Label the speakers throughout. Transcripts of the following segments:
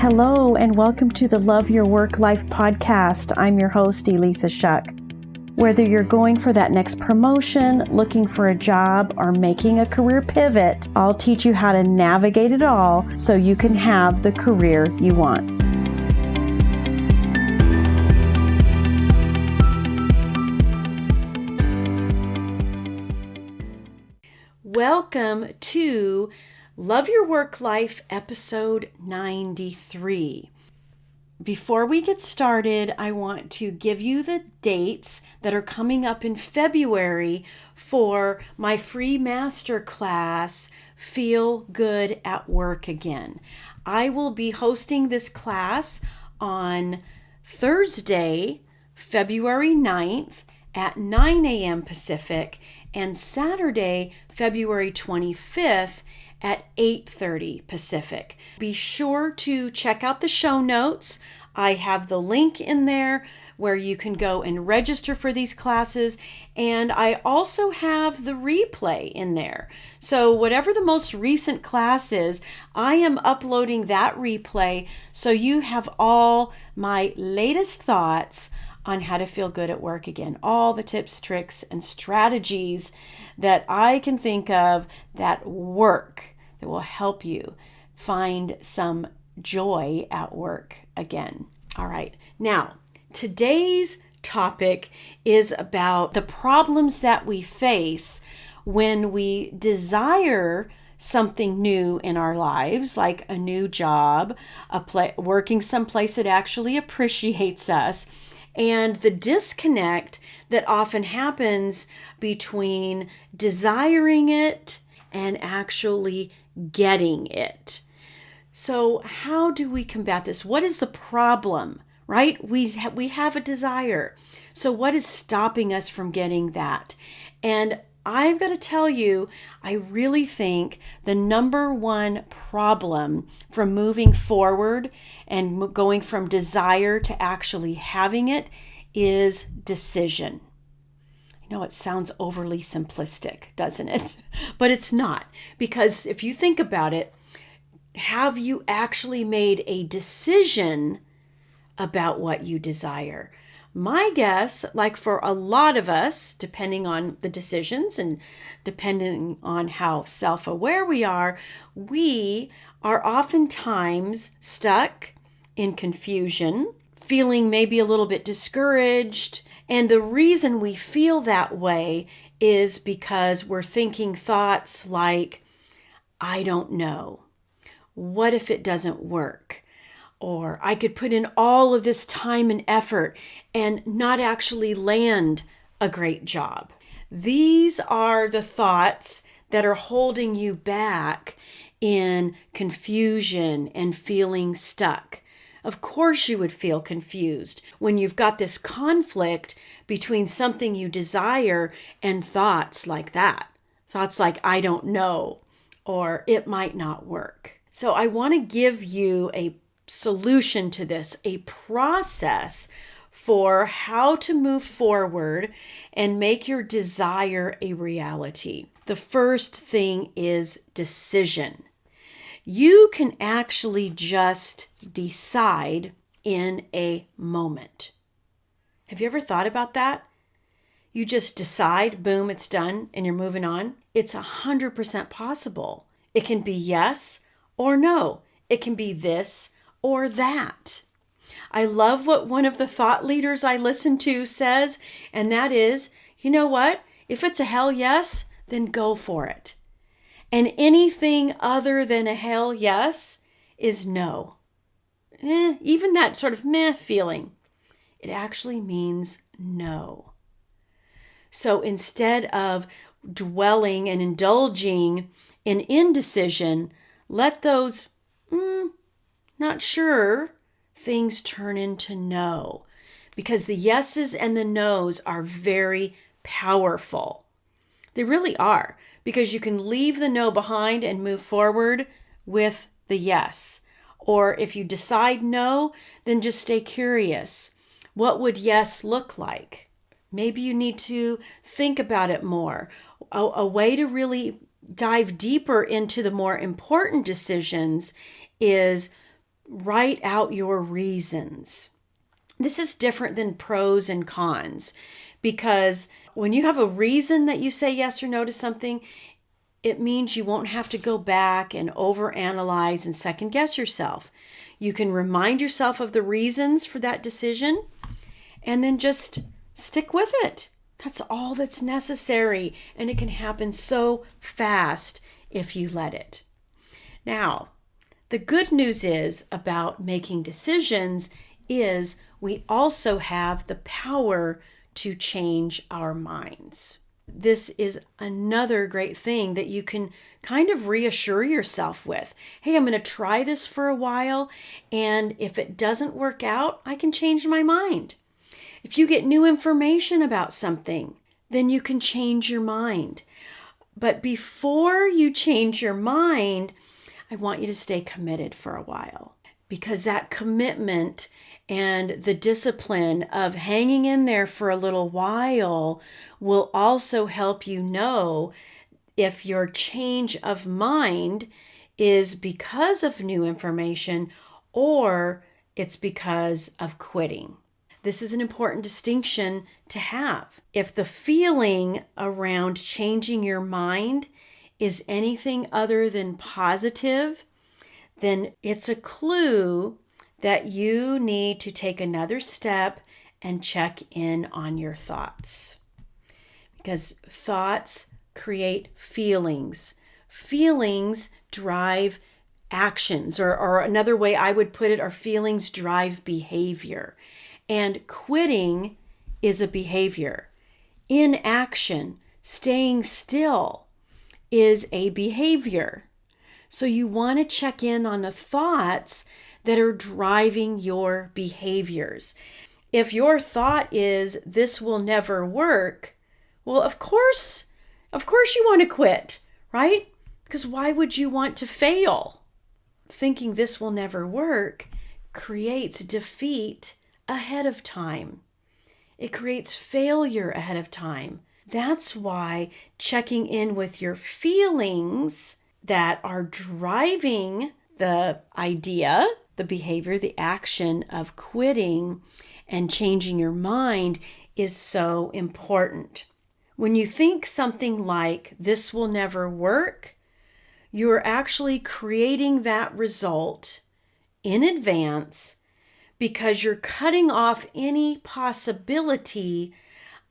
Speaker 1: Hello, and welcome to the Love Your Work Life podcast. I'm your host, Elissa Shuck. Whether you're going for that next promotion, looking for a job, or making a career pivot, I'll teach you how to navigate it all so you can have the career you want. Welcome to Love Your Work Life, episode 93. Before we get started, I want to give you the dates that are coming up in February for my free masterclass, Feel Good at Work Again. I will be hosting this class on Thursday, February 9th at 9 a.m. Pacific and Saturday, February 25th at 8:30 Pacific. Be sure to check out the show notes. I have the link in there where you can go and register for these classes, and I also have the replay in there. So whatever the most recent class is, I am uploading that replay so you have all my latest thoughts on how to feel good at work again. All the tips, tricks, and strategies that I can think of that work, that will help you find some joy at work again. All right. Now, today's topic is about the problems that we face when we desire something new in our lives, like a new job, working someplace that actually appreciates us, and the disconnect that often happens between desiring it and actually getting it. So how do we combat this? What is the problem, right? We have a desire. So what is stopping us from getting that? And I've got to tell you, I really think the number one problem from moving forward and going from desire to actually having it is decision. I know it sounds overly simplistic, doesn't it? But it's not, because if you think about it, have you actually made a decision about what you desire? My guess, like for a lot of us, depending on the decisions and depending on how self-aware we are oftentimes stuck in confusion, feeling maybe a little bit discouraged. And the reason we feel that way is because we're thinking thoughts like, I don't know. What if it doesn't work? Or I could put in all of this time and effort and not actually land a great job. These are the thoughts that are holding you back in confusion and feeling stuck. Of course you would feel confused when you've got this conflict between something you desire and thoughts like that. Thoughts like, I don't know, or it might not work. So I want to give you a solution to this, a process for how to move forward and make your desire a reality. The first thing is decision. You can actually just decide in a moment. Have you ever thought about that? You just decide, boom, it's done, and you're moving on. It's 100% possible. It can be yes or no. It can be this or that. I love what one of the thought leaders I listen to says, and that is, you know what? If it's a hell yes, then go for it. And anything other than a hell yes is no. Even that sort of meh feeling, it actually means no. So instead of dwelling and indulging in indecision, let those not sure things turn into no, because the yeses and the nos are very powerful. They really are, because you can leave the no behind and move forward with the yes. Or if you decide no, then just stay curious. What would yes look like? Maybe you need to think about it more. A way to really dive deeper into the more important decisions is write out your reasons. This is different than pros and cons, because when you have a reason that you say yes or no to something, it means you won't have to go back and overanalyze and second guess yourself. You can remind yourself of the reasons for that decision and then just stick with it. That's all that's necessary, and it can happen so fast if you let it. Now, the good news is about making decisions is we also have the power to change our minds. This is another great thing that you can kind of reassure yourself with. Hey, I'm going to try this for a while, and if it doesn't work out, I can change my mind. If you get new information about something, then you can change your mind. But before you change your mind, I want you to stay committed for a while, because that commitment and the discipline of hanging in there for a little while will also help you know if your change of mind is because of new information or it's because of quitting. This is an important distinction to have. If the feeling around changing your mind is anything other than positive, then it's a clue that you need to take another step and check in on your thoughts. Because thoughts create feelings. Feelings drive actions, or another way I would put it, are feelings drive behavior. And quitting is a behavior. Inaction, staying still, is a behavior. So you want to check in on the thoughts that are driving your behaviors. If your thought is, this will never work, well, of course you want to quit, right? Because why would you want to fail? Thinking this will never work creates defeat ahead of time. It creates failure ahead of time. That's why checking in with your feelings that are driving the idea, the behavior, the action of quitting and changing your mind is so important. When you think something like, this will never work, you're actually creating that result in advance because you're cutting off any possibility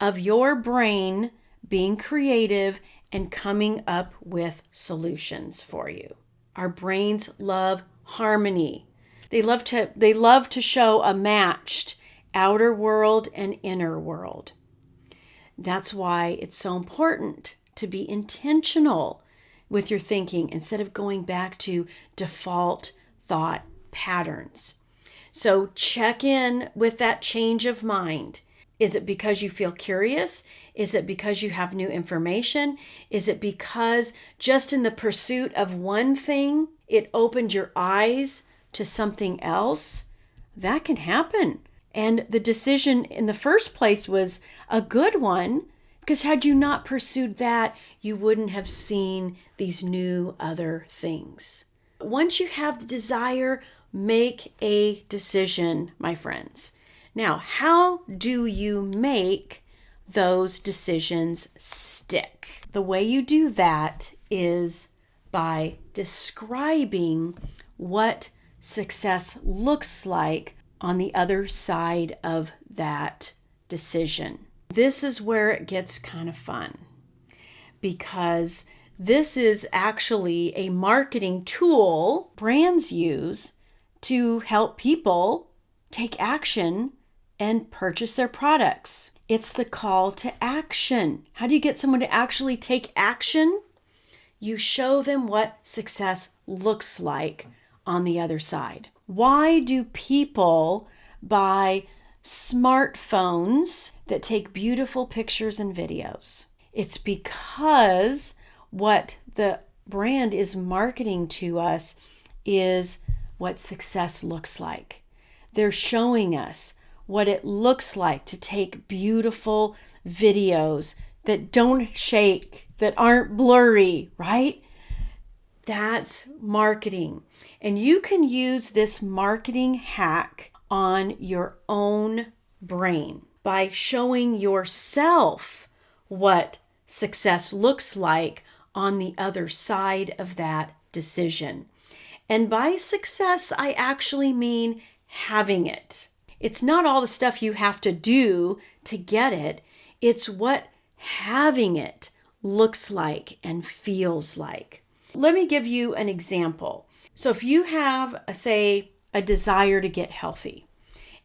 Speaker 1: of your brain being creative and coming up with solutions for you. Our brains love harmony. They love to show a matched outer world and inner world. That's why it's so important to be intentional with your thinking instead of going back to default thought patterns. So check in with that change of mind. Is it because you feel curious? Is it because you have new information? Is it because just in the pursuit of one thing, it opened your eyes to something else? That can happen. And the decision in the first place was a good one, because had you not pursued that, you wouldn't have seen these new other things. Once you have the desire, make a decision, my friends. Now, how do you make those decisions stick? The way you do that is by describing what success looks like on the other side of that decision. This is where it gets kind of fun, because this is actually a marketing tool brands use to help people take action and purchase their products. It's the call to action. How do you get someone to actually take action? You show them what success looks like on the other side. Why do people buy smartphones that take beautiful pictures and videos? It's because what the brand is marketing to us is what success looks like. They're showing us what it looks like to take beautiful videos that don't shake, that aren't blurry, right? That's marketing. And you can use this marketing hack on your own brain by showing yourself what success looks like on the other side of that decision. And by success, I actually mean having it. It's not all the stuff you have to do to get it. It's what having it looks like and feels like. Let me give you an example. So if you have, say, a desire to get healthy,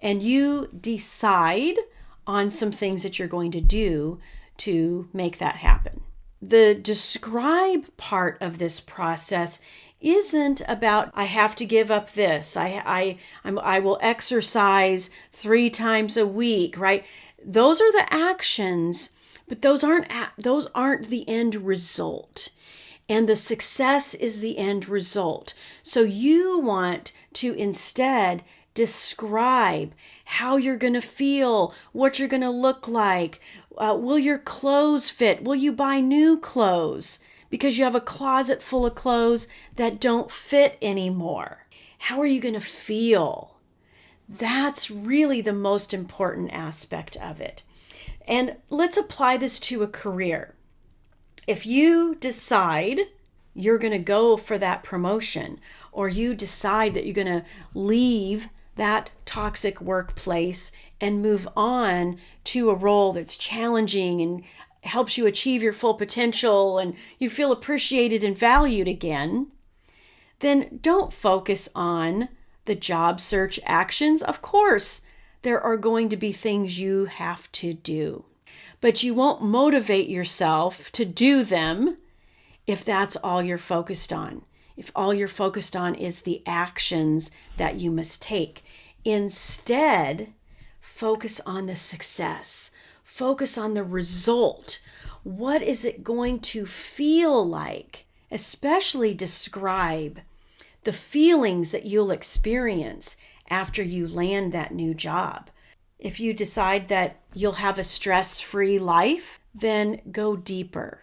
Speaker 1: and you decide on some things that you're going to do to make that happen. The describe part of this process isn't about, I have to give up this. I will exercise 3 times a week, right? Those are the actions, but those aren't the end result. And the success is the end result. So you want to instead describe how you're going to feel, what you're going to look like. Will your clothes fit? Will you buy new clothes because you have a closet full of clothes that don't fit anymore? How are you going to feel? That's really the most important aspect of it. And let's apply this to a career. If you decide you're going to go for that promotion, or you decide that you're going to leave that toxic workplace and move on to a role that's challenging and helps you achieve your full potential and you feel appreciated and valued again, then don't focus on the job search actions. Of course, there are going to be things you have to do, but you won't motivate yourself to do them if that's all you're focused on. If all you're focused on is the actions that you must take. Instead, focus on the success. Focus on the result. What is it going to feel like? Especially describe the feelings that you'll experience after you land that new job. If you decide that you'll have a stress-free life, then go deeper.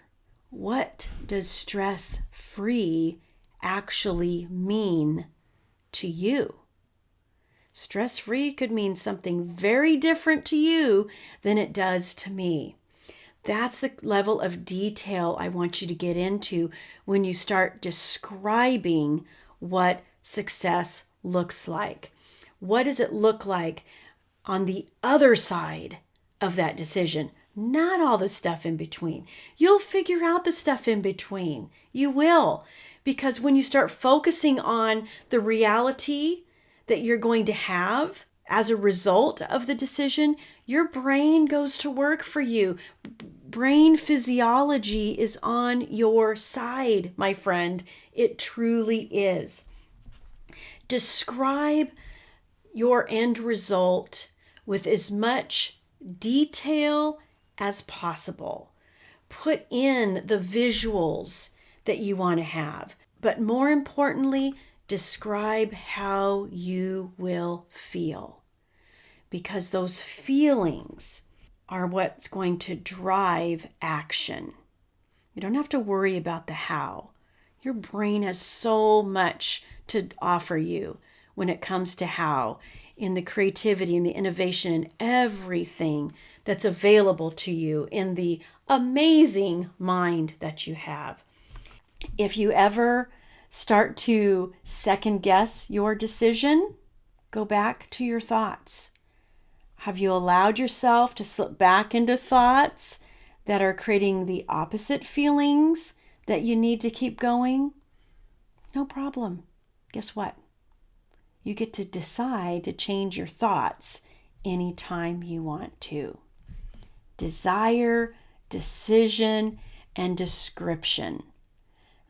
Speaker 1: What does stress-free actually mean to you? Stress-free could mean something very different to you than it does to me. That's the level of detail I want you to get into when you start describing what success looks like. What does it look like on the other side of that decision? Not all the stuff in between. You'll figure out the stuff in between. You will. Because when you start focusing on the reality that you're going to have as a result of the decision, your brain goes to work for you. Brain physiology is on your side, my friend. It truly is. Describe your end result with as much detail as possible. Put in the visuals that you want to have. But more importantly, describe how you will feel. Because those feelings are what's going to drive action. You don't have to worry about the how. Your brain has so much to offer you when it comes to how, in the creativity and the innovation and everything that's available to you in the amazing mind that you have. If you ever start to second guess your decision, go back to your thoughts. Have you allowed yourself to slip back into thoughts that are creating the opposite feelings that you need to keep going? No problem. Guess what? You get to decide to change your thoughts anytime you want to. Desire, decision, and description.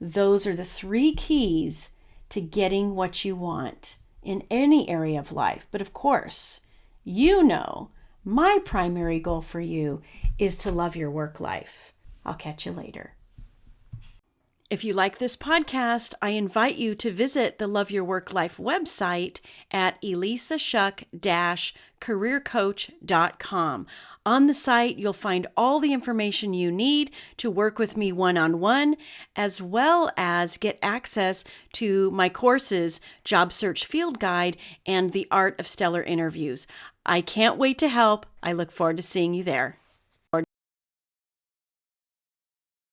Speaker 1: Those are the 3 keys to getting what you want in any area of life. But of course, you know, my primary goal for you is to love your work life. I'll catch you later. If you like this podcast, I invite you to visit the Love Your Work Life website at elissashuck-careercoach.com. On the site, you'll find all the information you need to work with me one-on-one, as well as get access to my courses, Job Search Field Guide, and The Art of Stellar Interviews. I can't wait to help. I look forward to seeing you there.